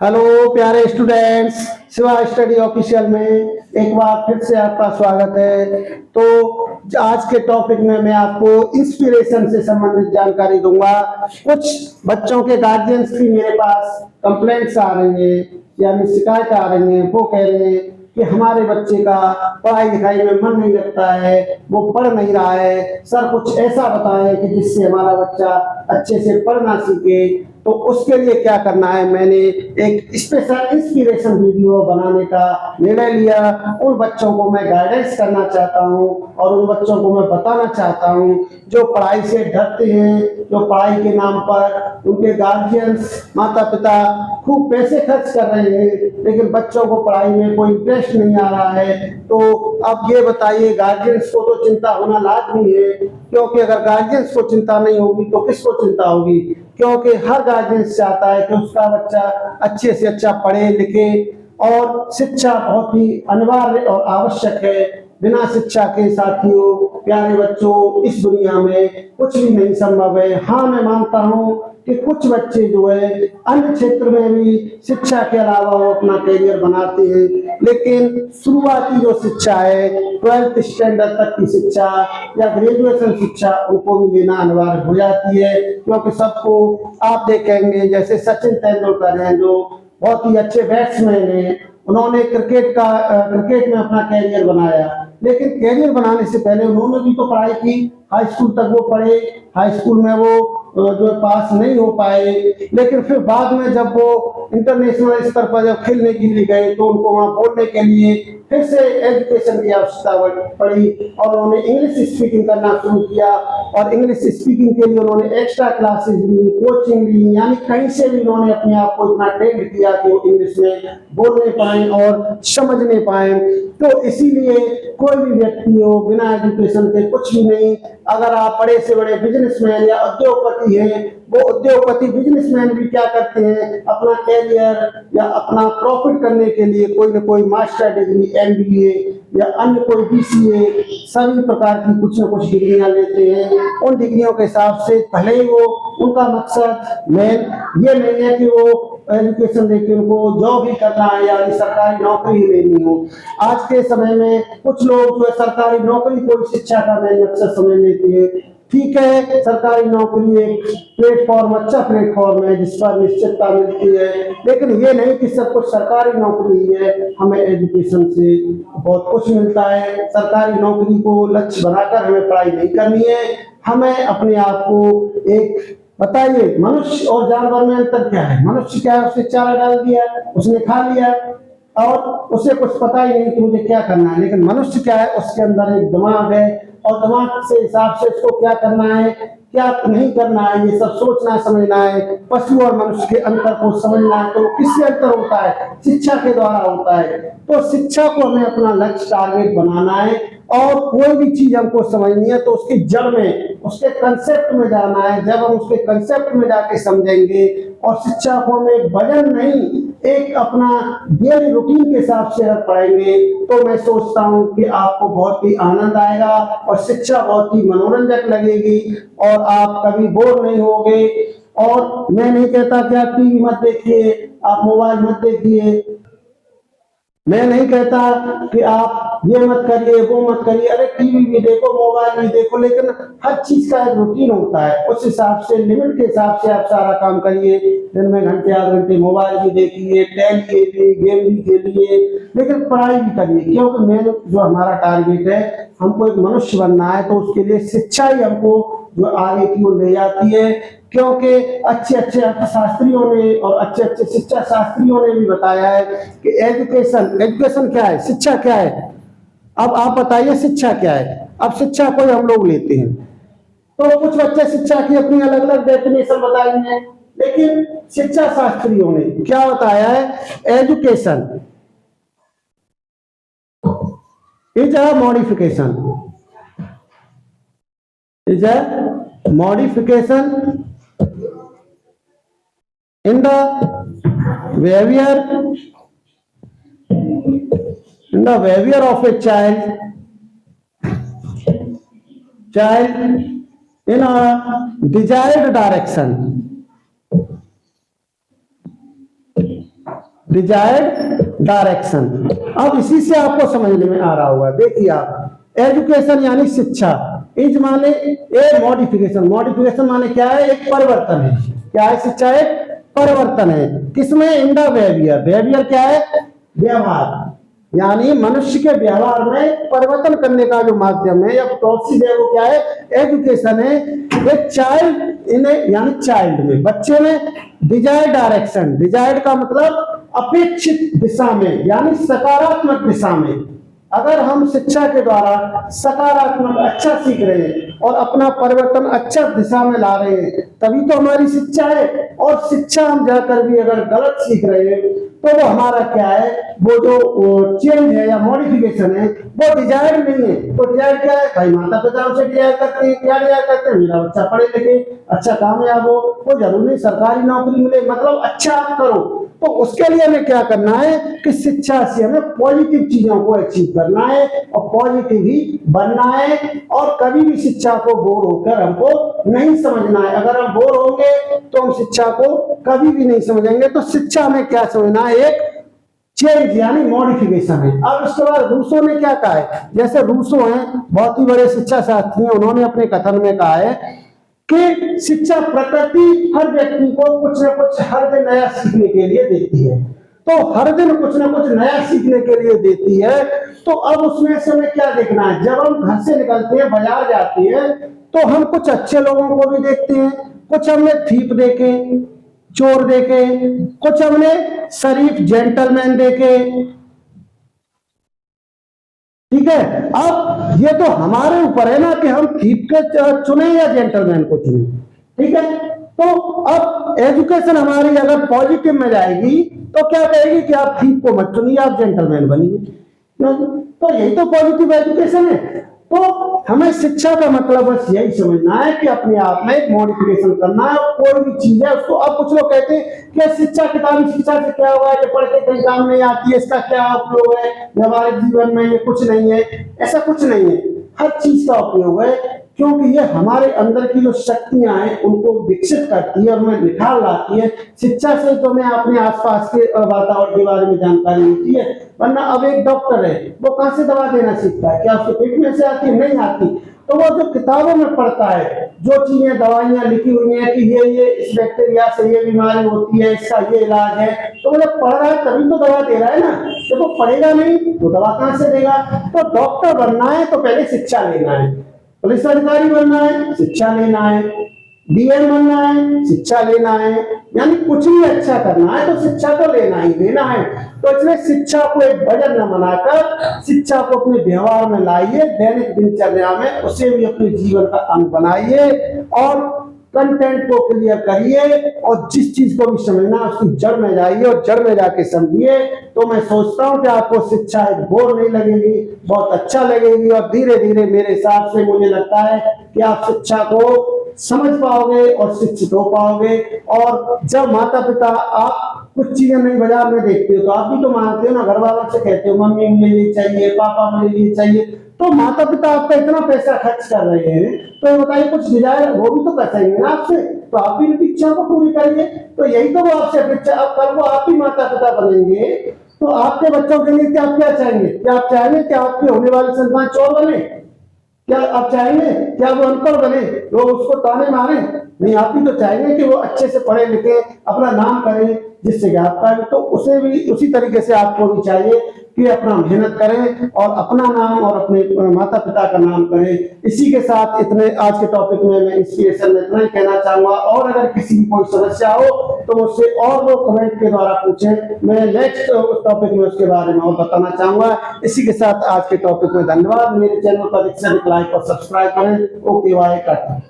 Hello प्यारे students, Shiva study official में एक बार फिर से आपका स्वागत है। तो आज के टॉपिक में मैं आपको इंस्पिरेशन से संबंधित जानकारी दूंगा। कुछ बच्चों के गार्जियंस की मेरे पास कंप्लेंट्स आ रही हैं, यानी शिकायत आ रही हैं। वो कह रहे हैं कि हमारे बच्चे का पढ़ाई लिखाई में मन नहीं लगता है, वो पढ़ नहीं रहा है। सर कुछ ऐसा बताएं कि जिससे हमारा बच्चा अच्छे से पढ़ना सीखे। तो उसके लिए क्या करना है, मैंने एक स्पेशल इंस्पिरेशन वीडियो बनाने का निर्णय लिया। उन बच्चों को मैं गाइडेंस करना चाहता हूं और उन बच्चों को मैं बताना चाहता हूं जो पढ़ाई से डरते हैं, जो पढ़ाई के नाम पर उनके गार्जियंस माता पिता खूब पैसे खर्च कर रहे हैं लेकिन बच्चों को पढ़ाई में कोई इंटरेस्ट नहीं आ रहा है। तो अब ये बताइए, गार्जियंस को तो चिंता होना लाजमी है, क्योंकि अगर गार्जियंस को चिंता नहीं होगी तो किसको चिंता होगी? क्योंकि हर गार्जियन चाहता है कि उसका बच्चा अच्छे से अच्छा पढ़े लिखे, और शिक्षा बहुत ही अनिवार्य और आवश्यक है। बिना शिक्षा के साथियों, प्यारे बच्चों, इस दुनिया में कुछ भी नहीं संभव है। हाँ, मैं मानता हूँ कि कुछ बच्चे जो है अन्य क्षेत्र में भी शिक्षा के अलावा वो अपना करियर बनाते हैं, लेकिन शुरुआती जो शिक्षा है, 12th स्टैंडर्ड तक की शिक्षा या ग्रेजुएशन शिक्षा, उनको भी लेना अनिवार्य हो जाती है। क्योंकि सबको आप देखेंगे, जैसे सचिन तेंदुलकर हैं जो बहुत ही अच्छे बैट्समैन हैं, उन्होंने क्रिकेट में अपना कैरियर बनाया, लेकिन कैरियर बनाने से पहले उन्होंने भी तो पढ़ाई की। हाई स्कूल तक वो पढ़े, हाई स्कूल में वो जो पास नहीं हो पाए, लेकिन फिर बाद में जब वो इंटरनेशनल स्तर पर जब खेलने के लिए गए तो उनको वहां बोलने के लिए फिर से एजुकेशन की आवश्यकता पड़ी और उन्होंने इंग्लिश स्पीकिंग करना शुरू किया। और इंग्लिश स्पीकिंग के लिए उन्होंने एक्स्ट्रा क्लासेस ली, कोचिंग ली, यानी कहीं से भी उन्होंने अपने आप को इतना ट्रेन किया कि वो इंग्लिश में बोलने पाए और समझने पाए। तो इसीलिए कोई भी व्यक्ति हो, बिना एजुकेशन के कुछ भी नहीं। अगर आप बड़े से बड़े बिजनेसमैन या उद्योगपति हैं, वो उद्योगपति बिजनेसमैन भी क्या करते हैं, अपना कैरियर या अपना प्रॉफिट करने के लिए कोई न कोई मास्टर डिग्री, एमबीए या अन्य कोई बीसीए, सभी प्रकार की कुछ न कुछ डिग्रियां लेते हैं। उन डिग्रियों के हिसाब से भले ही वो, उनका मकसद मेन ये नहीं है कि वो एजुकेशन देके उनको जॉब ही करना है, यानी सरकारी नौकरी लेनी हो। आज के समय में कुछ लोग जो है सरकारी नौकरी को शिक्षा का मेन मकसद समझ लेते हैं। ठीक है, सरकारी नौकरी एक प्लेटफॉर्म, अच्छा प्लेटफॉर्म है जिस पर निश्चितता मिलती है, लेकिन ये नहीं कि सब कुछ सरकारी नौकरी ही है। हमें एजुकेशन से बहुत कुछ मिलता है। सरकारी नौकरी को लक्ष्य बनाकर हमें पढ़ाई नहीं करनी है। हमें अपने आप को एक, बताइए, मनुष्य और जानवर में अंतर क्या है? मनुष्य क्या है, उसने चारा डाल दिया, उसने खा लिया और उसे कुछ पता ही नहीं कि मुझे क्या करना है। लेकिन मनुष्य क्या है, उसके अंदर एक दिमाग है और दिमाग से हिसाब से उसको क्या करना है, क्या नहीं करना है, ये सब सोचना समझना है। पशु और मनुष्य के अंतर को समझना है तो किससे अंतर होता है? शिक्षा के द्वारा होता है। तो शिक्षा को हमें अपना लक्ष्य, टारगेट बनाना है और कोई भी चीज हमको समझनी है तो उसकी जड़ में, उसके कंसेप्ट में जाना है। जब हम उसके कंसेप्ट में जाके समझेंगे और शिक्षा को हम एक वजन नहीं, एक अपना डेली रूटीन के हिसाब से अगर पढ़ेंगे तो मैं सोचता हूँ कि आपको बहुत ही आनंद आएगा और शिक्षा बहुत ही मनोरंजक लगेगी और आप कभी बोर नहीं होगे। और मैं नहीं कहता कि आप टीवी मत देखिए, आप मोबाइल मत देखिए, मैं नहीं कहता कि आप ये मत करिए, वो मत करिए। अरे टीवी भी देखो, मोबाइल भी देखो, लेकिन हर चीज का एक रूटीन होता है। उस हिसाब से, लिमिट के हिसाब से आप सारा काम करिए। दिन में घंटे आध घंटे मोबाइल भी देखिए, टहलिए भी, गेम भी खेलिए, लेकिन पढ़ाई भी करिए। क्योंकि मेन जो हमारा टारगेट है, हमको एक मनुष्य बनना है, तो उसके लिए शिक्षा ही हमको जो आगे की ओर ले जाती है। क्योंकि अच्छे अच्छे अर्थशास्त्रियों ने और अच्छे अच्छे शिक्षा शास्त्रियों ने भी बताया है कि एजुकेशन, एजुकेशन क्या है, शिक्षा क्या है। अब आप बताइए शिक्षा क्या है। अब शिक्षा को हम लोग लेते हैं तो कुछ बच्चे शिक्षा की अपनी अलग अलग डेफिनेशन बताएंगे, लेकिन शिक्षा शास्त्रियों ने क्या बताया है? Education is a modification, is a modification in the behavior, in the behavior of a child in a desired direction, desired direction. अब इसी से आपको समझने में आ रहा होगा। देखिए आप, एजुकेशन यानी शिक्षा, इज माने ए मॉडिफिकेशन, मॉडिफिकेशन माने क्या है, एक परिवर्तन है। क्या है? शिक्षा एक परिवर्तन है। किसमें? इन द बिहेवियर, बिहेवियर क्या है? व्यवहार, यानी मनुष्य के व्यवहार में परिवर्तन करने का जो माध्यम है या प्रोसेस है वो क्या है? एजुकेशन है। एक चाइल्ड इन यानी चाइल्ड में, बच्चे में डिजायर्ड डायरेक्शन, डिजायर्ड का मतलब अपेक्षित दिशा में यानी सकारात्मक दिशा में। अगर हम शिक्षा के द्वारा सकारात्मक अच्छा सीख रहे हैं और अपना परिवर्तन अच्छा दिशा में ला रहे हैं तभी तो हमारी शिक्षा है। और शिक्षा हम जाकर भी अगर गलत सीख रहे हैं तो वो हमारा क्या है, वो जो चेंज है या मॉडिफिकेशन है वो डिजायर नहीं है। तो डिजायर क्या है? भाई माता पिता हमसे डिजायर करते हैं, क्या डिजायर करते हैं? मेरा बच्चा पढ़े लिखे अच्छा कामयाब हो, वो जरूरी नहीं सरकारी नौकरी मिले, मतलब अच्छा आप करो। तो उसके लिए हमें क्या करना है कि शिक्षा से हमें पॉजिटिव चीजों को अचीव करना है और पॉजिटिव ही बनना है। और कभी भी शिक्षा को बोर होकर हमको नहीं समझना है। अगर हम बोर होंगे तो हम शिक्षा को कभी भी नहीं समझेंगे। तो शिक्षा में क्या समझना है? एक चेंज यानी मॉडिफिकेशन है। अब उसके बाद रूसो ने क्या कहा है? जैसे रूसो हैं, बहुत ही बड़े शिक्षा शास्त्री हैं, उन्होंने अपने कथन में कहा है कि शिक्षा प्रकृति हर व्यक्ति को कुछ न कुछ हर दिन नया सीखने के लिए देती है। तो हर दिन कुछ न कुछ नया सीखने के लिए देती है। तो अब उसमें से हमें क्या देखना है? जब हम घर से निकलते हैं, बाजार जाते हैं, तो हम कुछ अच्छे लोगों को भी देखते हैं, कुछ हमने थीप देखे, चोर देखे, कुछ हमने शरीफ जेंटलमैन देखे। ठीक है, अब ये तो हमारे ऊपर है ना कि हम थीप के चुने या जेंटलमैन को चुने। ठीक है, तो अब एजुकेशन हमारी अगर पॉजिटिव में जाएगी तो क्या कहेगी कि आप थीप को मत चुनिए, आप जेंटलमैन बनिए। तो यही तो पॉजिटिव एजुकेशन है। तो हमें शिक्षा का मतलब बस यही समझना है कि अपने आप में एक मॉडिफिकेशन करना है। कोई भी चीज है उसको, अब कुछ लोग कहते हैं कि शिक्षा किताबी शिक्षा से क्या हुआ है, ये पढ़ के कहीं काम नहीं आती है, इसका क्या उपयोग है, व्यवहारिक जीवन में ये कुछ नहीं है। ऐसा कुछ नहीं है, हर चीज का उपयोग है, क्योंकि ये हमारे अंदर की जो शक्तियां हैं उनको विकसित करती है और उनमें निखार लाती है। शिक्षा से तो हमें अपने आसपास के वातावरण के बारे में जानकारी मिलती है। वरना अब एक डॉक्टर है, वो कहां से दवा देना सीखता है? क्या उसके पेट में से आती है? नहीं आती। तो वो जो किताबों में पढ़ता है, जो चीजें दवाइयां लिखी हुई हैं कि ये इस बैक्टीरिया से ये बीमारी होती है, इसका ये इलाज है, तो वो जब पढ़ रहा है तभी तो दवा दे रहा है ना। जब वो पढ़ेगा नहीं तो दवा कहां से देगा? तो डॉक्टर बनना है तो पहले शिक्षा लेना है, पुलिस अधिकारी बनना है शिक्षा लेना है, डीएम बनना है शिक्षा लेना है, यानी कुछ भी अच्छा करना है तो शिक्षा तो लेना ही लेना है। तो इसलिए शिक्षा को एक बजट न बनाकर शिक्षा को अपने व्यवहार में लाइए, दैनिक दिनचर्या में उसे भी अपने जीवन का अंग बनाइए और कंटेंट को क्लियर करिए और जिस चीज को भी समझना उसकी जड़ में जाइए और जड़ में जाके समझिए। तो मैं सोचता हूँ कि आपको शिक्षा एक बोर नहीं लगेगी, बहुत अच्छा लगेगी और धीरे धीरे मेरे हिसाब से मुझे लगता है कि आप शिक्षा को समझ पाओगे और शिक्षित हो पाओगे। और जब माता पिता, आप कुछ चीजें नहीं बाजार में देखते हो तो आप भी तो मांगते हो ना, घर वालों से कहते हो मम्मी मुझे ये चाहिए, पापा मुझे ये चाहिए। तो माता पिता आपका इतना पैसा खर्च कर रहे हैं तो बताइए कुछ डिजायर वो भी तो कर सकेंगे ना आपसे, तो आप भी उनकी इच्छा को पूरी करिए। तो यही तो वो आपसे अपेक्षा, अब कल को आप ही माता पिता बनेंगे तो आपके बच्चों के लिए क्या क्या चाहेंगे? क्या आप चाहेंगे कि आपके होने वाले संतान चोर बने? क्या आप चाहेंगे क्या वो अनपढ़ बने, लोग उसको ताने मारे? नहीं, आप भी तो चाहेंगे कि वो अच्छे से पढ़े लिखे अपना नाम करें, जिससे आपका भी, तो उसे भी उसी तरीके से आपको भी चाहिए कि अपना मेहनत करें और अपना नाम और अपने माता पिता का नाम करें। इसी के साथ इतने आज के टॉपिक में मैं इंस्पिरेशन में इतना ही कहना चाहूंगा। और अगर किसी की कोई समस्या हो तो मुझसे और वो कमेंट के द्वारा पूछें, मैं नेक्स्ट टॉपिक में उसके बारे में और बताना चाहूंगा। इसी के साथ आज के टॉपिक में धन्यवाद। मेरे चैनल पर लाइक और सब्सक्राइब करें। Okay, bye, Tata.